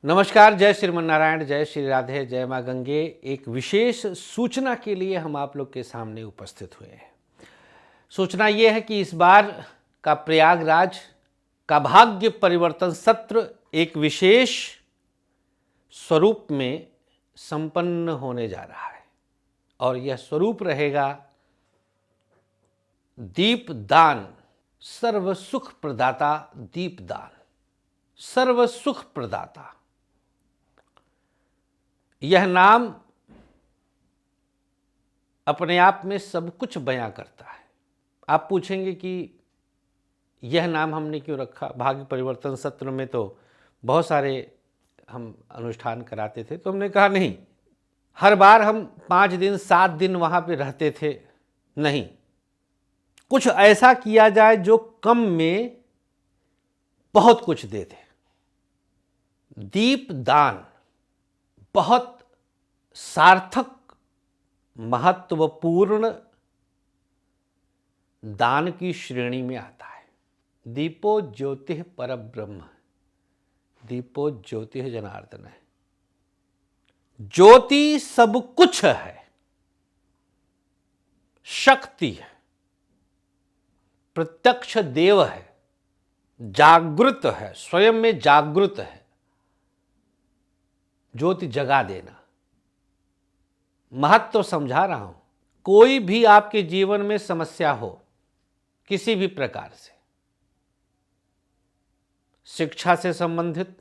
नमस्कार, जय श्रीमन नारायण, जय श्री राधे, जय माँ गंगे। एक विशेष सूचना के लिए हम आप लोग के सामने उपस्थित हुए हैं। सूचना ये है कि इस बार का प्रयागराज का भाग्य परिवर्तन सत्र एक विशेष स्वरूप में संपन्न होने जा रहा है और यह स्वरूप रहेगा दीपदान, सर्व सुख प्रदाता दीपदान, सर्व सुख प्रदाता। यह नाम अपने आप में सब कुछ बयां करता है। आप पूछेंगे कि यह नाम हमने क्यों रखा? भाग्य परिवर्तन सत्र में तो बहुत सारे हम अनुष्ठान कराते थे, तो हमने कहा नहीं, हर बार हम 5 दिन 7 दिन वहाँ पे रहते थे, नहीं, कुछ ऐसा किया जाए जो कम में बहुत कुछ दे दे। दीपदान बहुत सार्थक, महत्वपूर्ण दान की श्रेणी में आता है। दीपो ज्योतिः परब्रह्म, दीपो ज्योतिः जनार्दन है। ज्योति सब कुछ है, शक्ति है, प्रत्यक्ष देव है, जागृत है, स्वयं में जागृत है। ज्योति जगा देना, महत्व समझा रहा हूं। कोई भी आपके जीवन में समस्या हो, किसी भी प्रकार से, शिक्षा से संबंधित,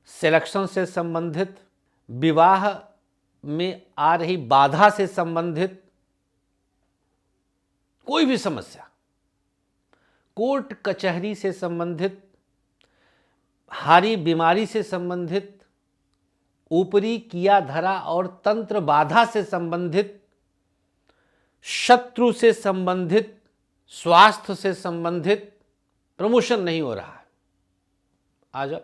सिलेक्शन से संबंधित, विवाह में आ रही बाधा से संबंधित कोई भी समस्या, कोर्ट कचहरी से संबंधित, हारी बीमारी से संबंधित, ऊपरी किया धरा और तंत्र बाधा से संबंधित, शत्रु से संबंधित, स्वास्थ्य से संबंधित, प्रमोशन नहीं हो रहा है, आ जाओ।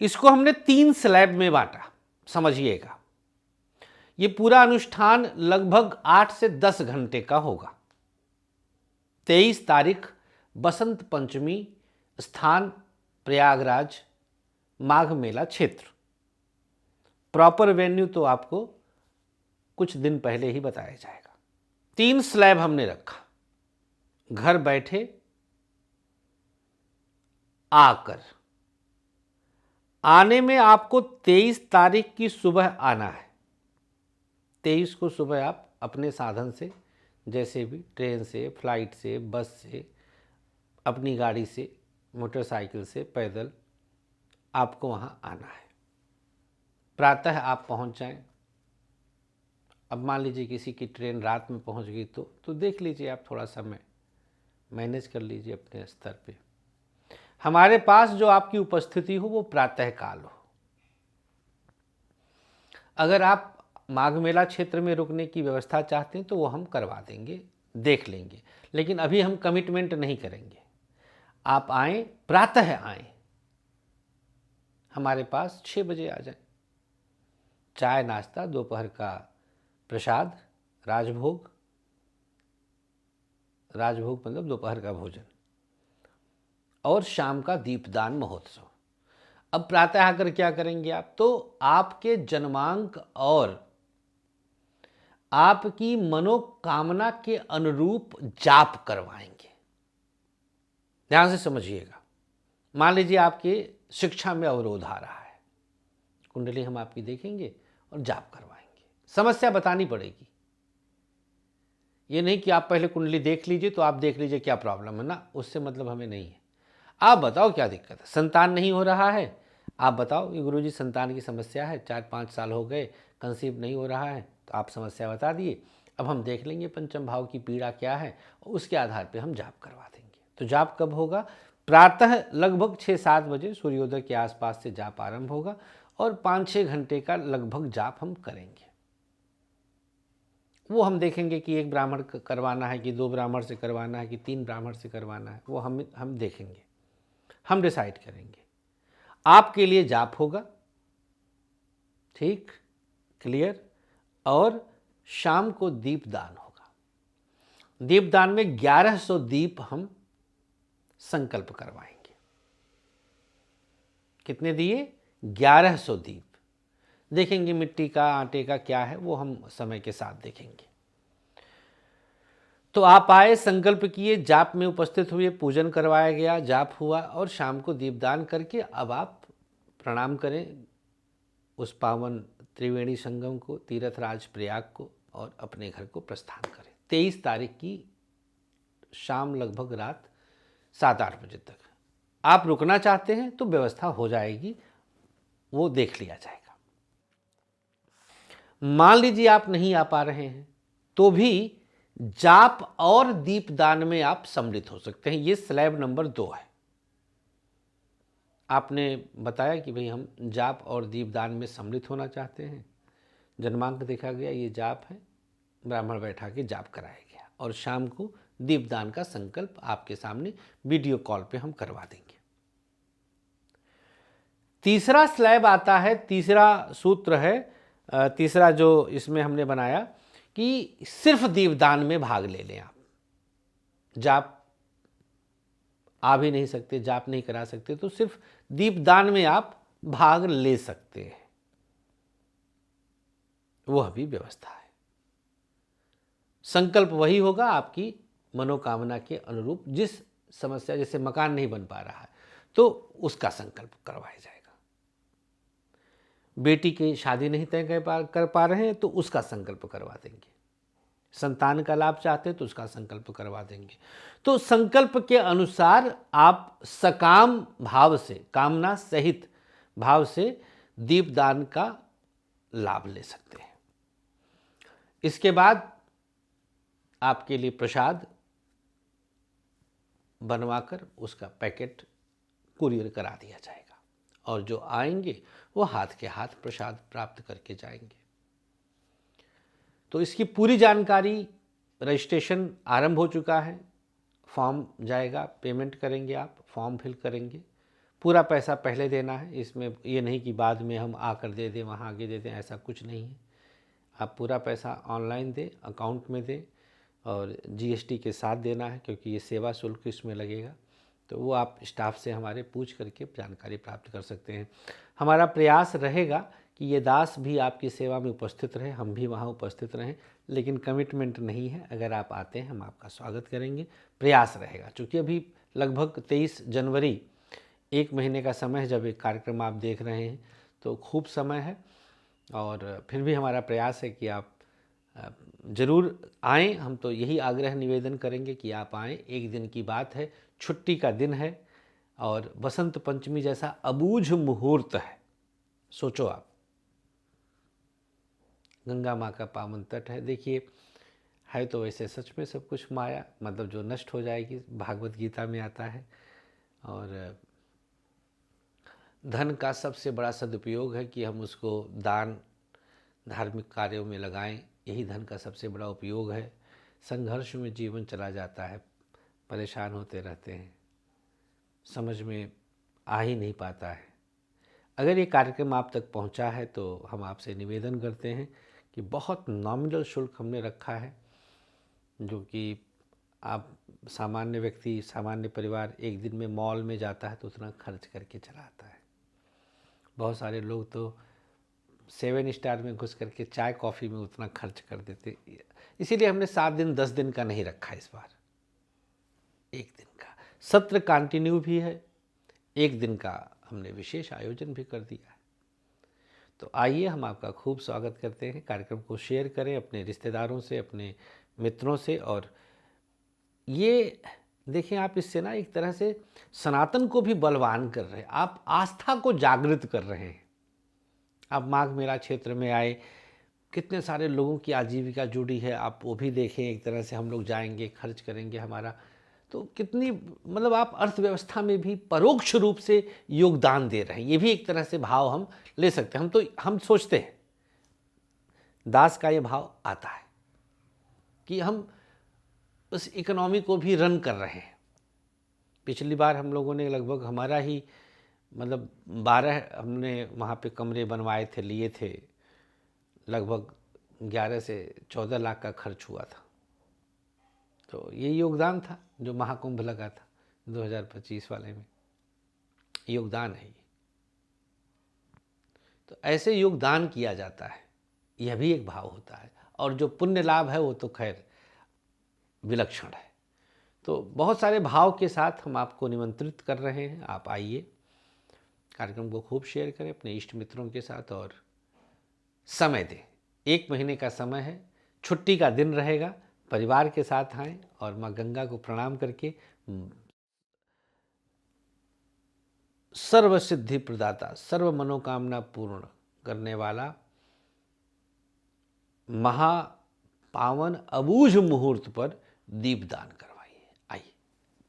इसको हमने 3 स्लैब में बांटा, समझिएगा। ये पूरा अनुष्ठान लगभग 8 से 10 घंटे का होगा। 23 तारीख बसंत पंचमी, स्थान प्रयागराज, माघ मेला क्षेत्र। प्रॉपर वेन्यू तो आपको कुछ दिन पहले ही बताया जाएगा। 3 स्लैब हमने रखा। घर बैठे आकर, आने में आपको 23 तारीख की सुबह आना है। 23 को सुबह आप अपने साधन से, जैसे भी, ट्रेन से, फ्लाइट से, बस से, अपनी गाड़ी से, मोटरसाइकिल से, पैदल आपको वहां आना है। प्रातः आप पहुंच जाएं। अब मान लीजिए किसी की ट्रेन रात में पहुंच गई तो देख लीजिए, आप थोड़ा समय मैनेज कर लीजिए अपने स्तर पे। हमारे पास जो आपकी उपस्थिति हो वो प्रातः काल हो। अगर आप माघ मेला क्षेत्र में रुकने की व्यवस्था चाहते हैं तो वो हम करवा देंगे, देख लेंगे, लेकिन अभी हम कमिटमेंट नहीं करेंगे। आप आएँ, प्रातः आएँ, हमारे पास 6 बजे आ जाएं। चाय नाश्ता, दोपहर का प्रसाद, राजभोग, राजभोग मतलब दोपहर का भोजन, और शाम का दीपदान महोत्सव। अब प्रातः आकर क्या करेंगे आप? तो आपके जन्मांक और आपकी मनोकामना के अनुरूप जाप करवाएंगे। ध्यान से समझिएगा। मान लीजिए आपके शिक्षा में अवरोध आ रहा है, कुंडली हम आपकी देखेंगे और जाप करवाएंगे। समस्या बतानी पड़ेगी। ये नहीं कि आप पहले कुंडली देख लीजिए तो आप देख लीजिए क्या प्रॉब्लम है ना, उससे मतलब हमें नहीं है। आप बताओ क्या दिक्कत है। संतान नहीं हो रहा है, आप बताओ कि गुरुजी संतान की समस्या है, 4-5 साल हो गए, कंसीव नहीं हो रहा है, तो आप समस्या बता दिए। अब हम देख लेंगे पंचम भाव की पीड़ा क्या है, और उसके आधार पर हम जाप करवा देंगे। तो जाप कब होगा? प्रातः लगभग 6-7 बजे सूर्योदय के आसपास से जाप आरंभ होगा और 5-6 घंटे का लगभग जाप हम करेंगे। वो हम देखेंगे कि 1 ब्राह्मण करवाना है कि 2 ब्राह्मण से करवाना है कि 3 ब्राह्मण से करवाना है, वो हम देखेंगे, हम डिसाइड करेंगे। आपके लिए जाप होगा, ठीक, क्लियर। और शाम को दीपदान होगा। दीपदान में 1100 दीप हम संकल्प करवाएंगे। कितने दिए? 1100 दीप। देखेंगे मिट्टी का, आटे का क्या है वो हम समय के साथ देखेंगे। तो आप आए, संकल्प किए, जाप में उपस्थित हुए, पूजन करवाया गया, जाप हुआ और शाम को दीपदान करके अब आप प्रणाम करें उस पावन त्रिवेणी संगम को, तीर्थराज प्रयाग को, और अपने घर को प्रस्थान करें 23 तारीख की शाम लगभग रात 7-8 बजे तक। आप रुकना चाहते हैं तो व्यवस्था हो जाएगी, वो देख लिया जाएगा। मान लीजिए आप नहीं आ पा रहे हैं तो भी जाप और दीपदान में आप सम्मिलित हो सकते हैं। ये स्लैब नंबर 2 है। आपने बताया कि भाई हम जाप और दीपदान में सम्मिलित होना चाहते हैं, जन्मांक देखा गया, ये जाप है, ब्राह्मण बैठा के जाप कराया गया और शाम को दीपदान का संकल्प आपके सामने वीडियो कॉल पे हम करवा देंगे। तीसरा स्लैब आता है, तीसरा सूत्र है, तीसरा जो इसमें हमने बनाया कि सिर्फ दीपदान में भाग ले लें आप। जाप आ भी नहीं सकते, जाप नहीं करा सकते, तो सिर्फ दीपदान में आप भाग ले सकते हैं, वह भी व्यवस्था है। संकल्प वही होगा आपकी मनोकामना के अनुरूप। जिस समस्या, जैसे मकान नहीं बन पा रहा है तो उसका संकल्प करवाया जाएगा। बेटी की शादी नहीं तय कर पा रहे हैं तो उसका संकल्प करवा देंगे। संतान का लाभ चाहते हैं तो उसका संकल्प करवा देंगे। तो संकल्प के अनुसार आप सकाम भाव से, कामना सहित भाव से दीपदान का लाभ ले सकते हैं। इसके बाद आपके लिए प्रसाद बनवाकर उसका पैकेट कुरियर करा दिया जाएगा और जो आएंगे वो हाथ के हाथ प्रसाद प्राप्त करके जाएंगे। तो इसकी पूरी जानकारी, रजिस्ट्रेशन आरंभ हो चुका है, फॉर्म जाएगा, पेमेंट करेंगे आप, फॉर्म फिल करेंगे, पूरा पैसा पहले देना है। इसमें ये नहीं कि बाद में हम आकर दे दें, वहाँ आगे दे दें, ऐसा कुछ नहीं है। आप पूरा पैसा ऑनलाइन दें, अकाउंट में दें और जीएसटी के साथ देना है, क्योंकि ये सेवा शुल्क इसमें लगेगा। तो वो आप स्टाफ से हमारे पूछ करके जानकारी प्राप्त कर सकते हैं। हमारा प्रयास रहेगा कि ये दास भी आपकी सेवा में उपस्थित रहे, हम भी वहाँ उपस्थित रहें, लेकिन कमिटमेंट नहीं है। अगर आप आते हैं हम आपका स्वागत करेंगे, प्रयास रहेगा। चूँकि अभी लगभग 23 जनवरी, 1 महीने का समय है जब एक कार्यक्रम आप देख रहे हैं, तो खूब समय है। और फिर भी हमारा प्रयास है कि आप ज़रूर आएँ। हम तो यही आग्रह निवेदन करेंगे कि आप आएँ। एक दिन की बात है, छुट्टी का दिन है और बसंत पंचमी जैसा अबूझ मुहूर्त है। सोचो आप, गंगा माँ का पावन तट है। देखिए, है तो वैसे सच में सब कुछ माया, मतलब जो नष्ट हो जाएगी, भागवत गीता में आता है। और धन का सबसे बड़ा सदुपयोग है कि हम उसको दान, धार्मिक कार्यों में लगाएं। यही धन का सबसे बड़ा उपयोग है। संघर्ष में जीवन चला जाता है, परेशान होते रहते हैं, समझ में आ ही नहीं पाता है। अगर ये कार्यक्रम आप तक पहुंचा है तो हम आपसे निवेदन करते हैं कि बहुत नॉमिनल शुल्क हमने रखा है, जो कि आप सामान्य व्यक्ति, सामान्य परिवार एक दिन में मॉल में जाता है तो उतना खर्च करके चला आता है। बहुत सारे लोग तो 7 स्टार में घुस करके चाय कॉफ़ी में उतना खर्च कर देते। इसीलिए हमने 7 दिन 10 दिन का नहीं रखा इस बार, 1 दिन का। सत्र कंटिन्यू भी है, 1 दिन का हमने विशेष आयोजन भी कर दिया है। तो आइए, हम आपका खूब स्वागत करते हैं। कार्यक्रम को शेयर करें अपने रिश्तेदारों से, अपने मित्रों से। और ये देखें, आप इससे ना एक तरह से सनातन को भी बलवान कर रहे हैं, आप आस्था को जागृत कर रहे हैं। आप माघ मेला क्षेत्र में आए, कितने सारे लोगों की आजीविका जुड़ी है, आप वो भी देखें। एक तरह से हम लोग जाएंगे, खर्च करेंगे हमारा, तो कितनी, मतलब आप अर्थव्यवस्था में भी परोक्ष रूप से योगदान दे रहे हैं। ये भी एक तरह से भाव हम ले सकते हैं। हम सोचते हैं, दास का ये भाव आता है कि हम उस इकोनॉमी को भी रन कर रहे हैं। पिछली बार हम लोगों ने लगभग, हमारा ही मतलब 12 हमने वहाँ पे कमरे बनवाए थे, लिए थे, लगभग 11 से 14 लाख का खर्च हुआ था। तो ये योगदान था जो महाकुंभ लगा था 2025 वाले में, योगदान है ये। तो ऐसे योगदान किया जाता है, यह भी एक भाव होता है। और जो पुण्य लाभ है वो तो खैर विलक्षण है। तो बहुत सारे भाव के साथ हम आपको निमंत्रित कर रहे हैं, आप आइए, कार्यक्रम को खूब शेयर करें अपने इष्ट मित्रों के साथ और समय दें। 1 महीने का समय है, छुट्टी का दिन रहेगा, परिवार के साथ आएँ और माँ गंगा को प्रणाम करके सर्व सिद्धि प्रदाता, सर्व मनोकामना पूर्ण करने वाला महापावन अबूझ मुहूर्त पर दीपदान करवाइए। आइए,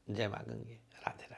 जय माँ गंगे, राधे राधे।